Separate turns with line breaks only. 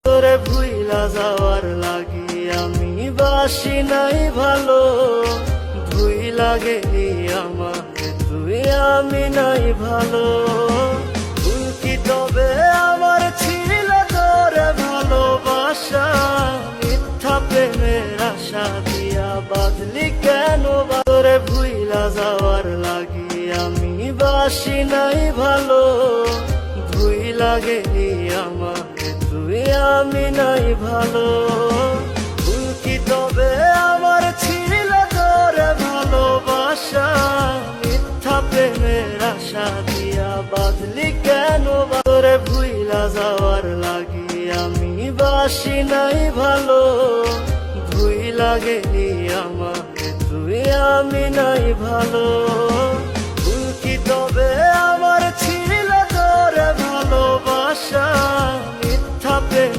তোরে ভুইলা যাওয়ার লাগি আমি বাসি নাই ভালো, ভুইলা গেলি আমাকে তুই আমি নাই ভালো। তুই কি তবে আমার ছিল তোরে ভালোবাসা, মিথ্যা প্রেমের আশা দিয়া বাঁধলি কেন? তোরে ভুইলা যাওয়ার লাগি আমি বাসি নাই ভালো, ভুইলা গেলি আমাকে তুই আমি নাই ভালো। তুই কি তবে আমার ছিল তোরে ভালোবাসা, মিথ্যা প্রেমের আশা দিয়া বাঁধলি কেন? তোরে ভুইলা যাওয়ার লাগি আমি বাসি নাই ভালো, ভুইলা গেলি আমাকে তুই আমি নাই ভালো। তুই কি তবে আমার ছিল তোরে ভালোবাসা, মিথ্যা প্রেমে